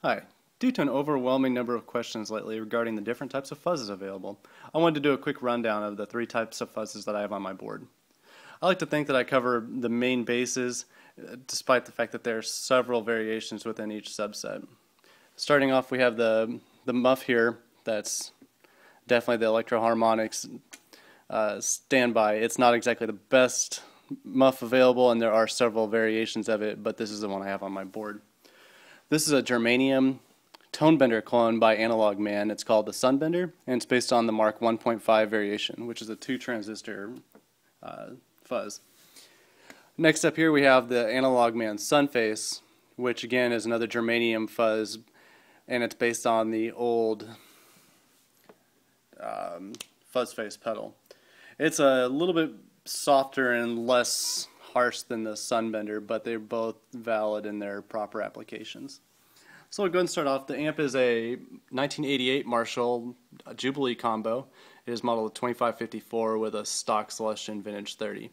Hi. Due to an overwhelming number of questions lately regarding the different types of fuzzes available, I wanted to do a quick rundown of the three types of fuzzes that I have on my board. I like to think that I cover the main bases, despite the fact that there are several variations within each subset. Starting off, we have the muff here. That's definitely the Electro-Harmonix standby. It's not exactly the best muff available, and there are several variations of it, but this is the one I have on my board. This is a germanium Tonebender clone by Analog Man. It's called the Sunbender, and it's based on the Mark 1.5 variation, which is a 2-transistor fuzz. Next up here we have the Analog Man Sunface, which again is another germanium fuzz, and it's based on the old fuzz face pedal. It's a little bit softer and less harsh than the Sunbender, but they're both valid in their proper applications. So we'll go ahead and start off. The amp is a 1988 Marshall Jubilee combo. It is modeled 2554 with a stock Celestion Vintage 30.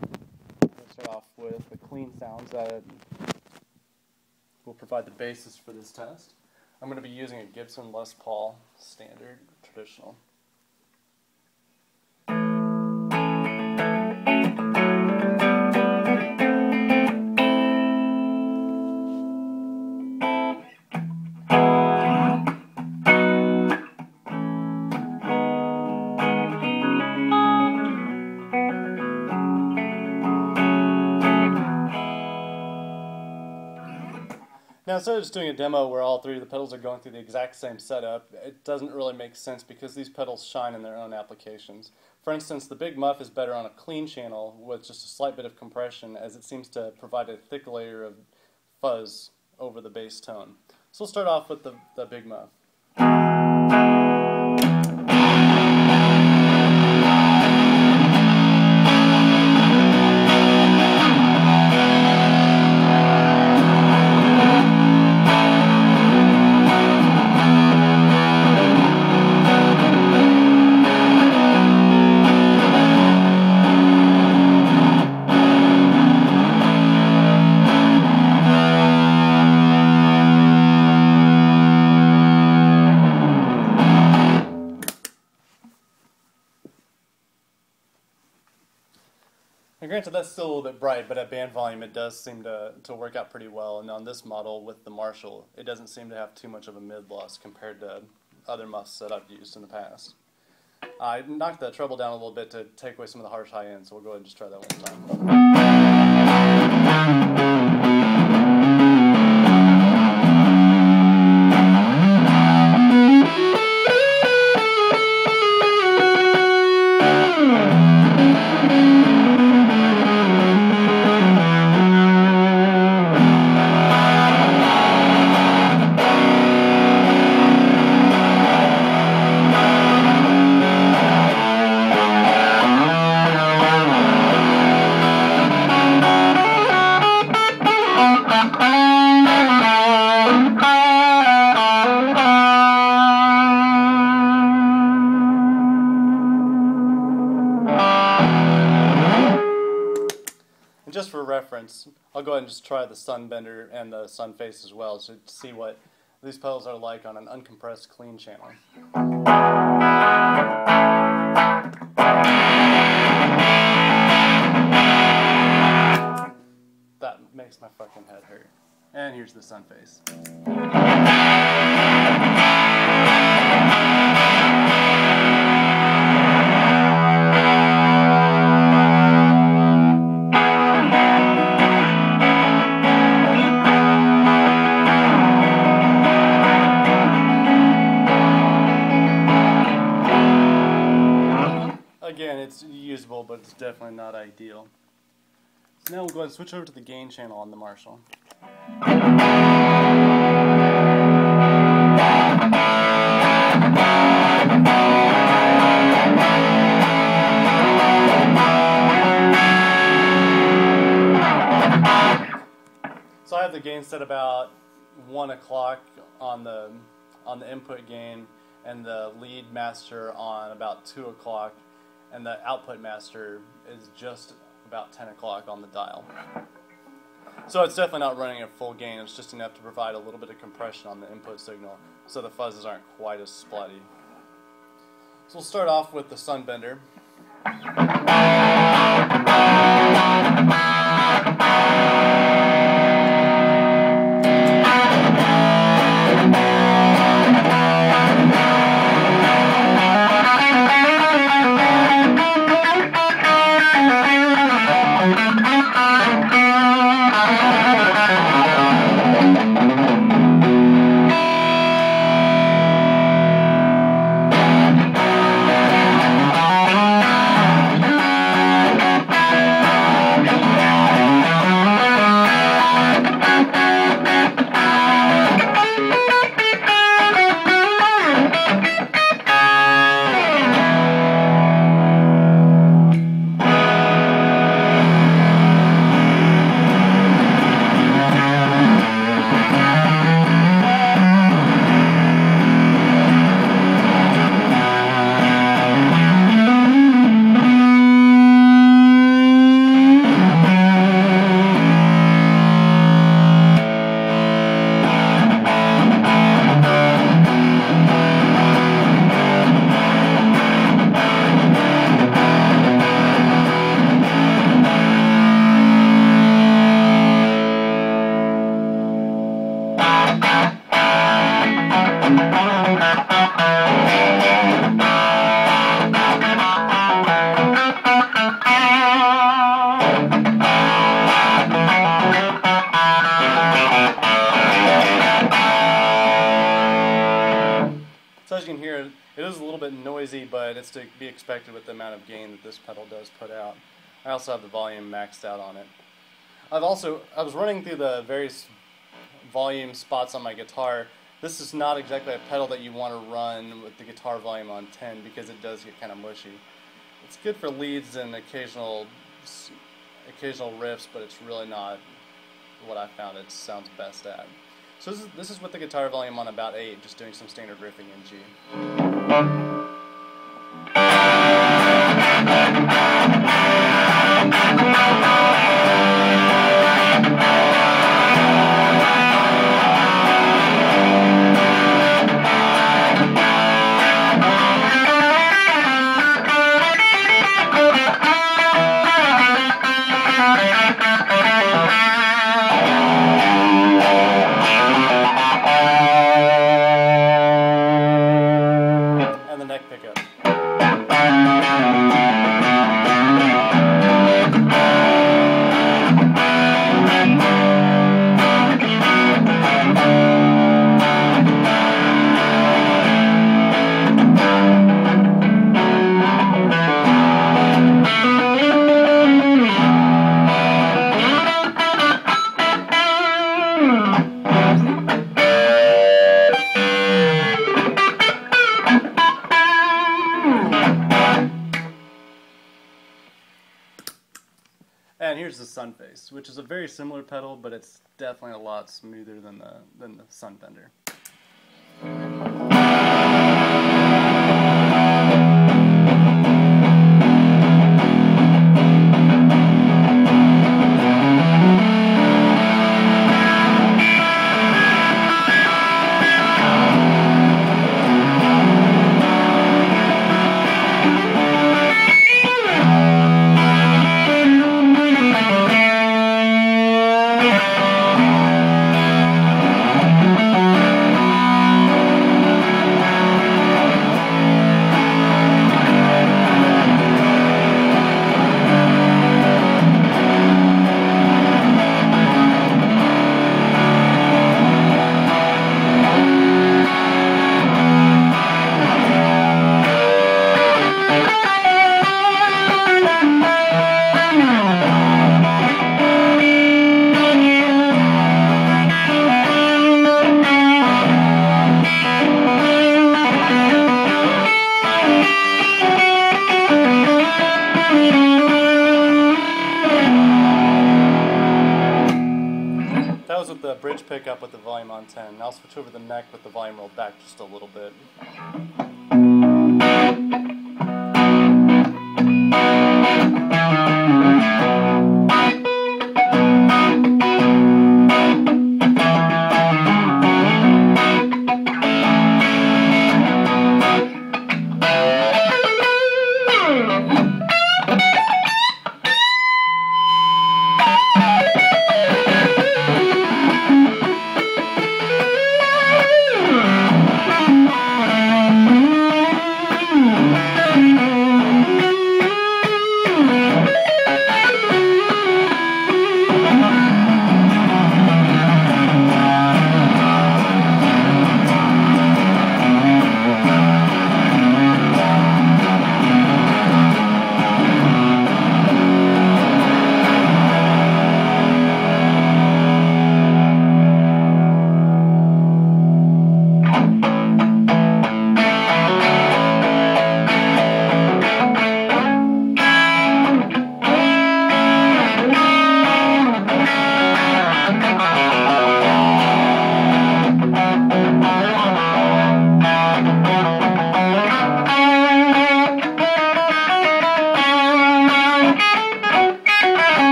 We'll start off with the clean sounds that will provide the basis for this test. I'm going to be using a Gibson Les Paul Standard Traditional. Now, instead of just doing a demo where all three of the pedals are going through the exact same setup, it doesn't really make sense because these pedals shine in their own applications. For instance, the Big Muff is better on a clean channel with just a slight bit of compression, as it seems to provide a thick layer of fuzz over the bass tone. So we'll start off with the Big Muff. Now granted, that's still a little bit bright, but at band volume it does seem to work out pretty well, and on this model with the Marshall, it doesn't seem to have too much of a mid-loss compared to other muffs that I've used in the past. I knocked the treble down a little bit to take away some of the harsh high end, so we'll go ahead and just try that one time. And just for reference, I'll go ahead and just try the Sunbender and the Sunface as well to see what these pedals are like on an uncompressed clean channel. That makes my fucking head hurt. And here's the Sunface. Again, it's usable, but it's definitely not ideal. So now we'll go ahead and switch over to the gain channel on the Marshall. So I have the gain set about 1 o'clock on the input gain, and the lead master on about 2 o'clock, and the output master is just about 10 o'clock on the dial. So it's definitely not running at full gain, it's just enough to provide a little bit of compression on the input signal so the fuzzes aren't quite as splutty. So we'll start off with the Sunbender. So as you can hear, it is a little bit noisy, but it's to be expected with the amount of gain that this pedal does put out. I also have the volume maxed out on it. I was running through the various volume spots on my guitar. This is not exactly a pedal that you want to run with the guitar volume on 10 because it does get kind of mushy. It's good for leads and occasional riffs, but it's really not what I found it sounds best at. So this is with the guitar volume on about 8, just doing some standard riffing in G. And the neck pickup. And here's the Sunface, which is a very similar pedal, but it's definitely a lot smoother than the Sunbender. That was with the bridge pickup with the volume on 10. I'll switch over the neck with the volume rolled back just a little bit.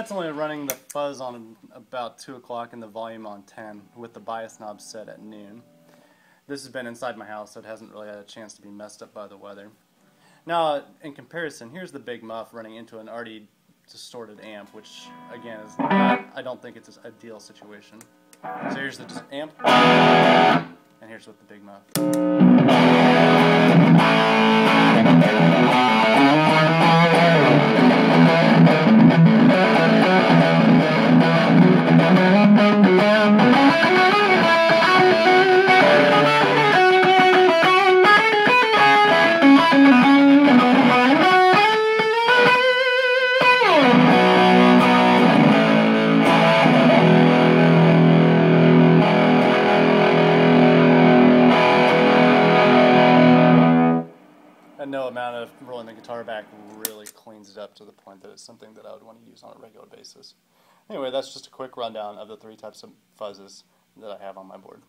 That's only running the fuzz on about 2 o'clock and the volume on 10 with the bias knob set at noon. This has been inside my house, so it hasn't really had a chance to be messed up by the weather. Now, in comparison, here's the big muff running into an already distorted amp, which, again, is not, I don't think it's an ideal situation. So here's the amp, and here's with the big muff. And no amount of rolling the guitar back really cleans it up to the point that it's something that I would want to use on a regular basis. Anyway, that's just a quick rundown of the 3 types of fuzzes that I have on my board.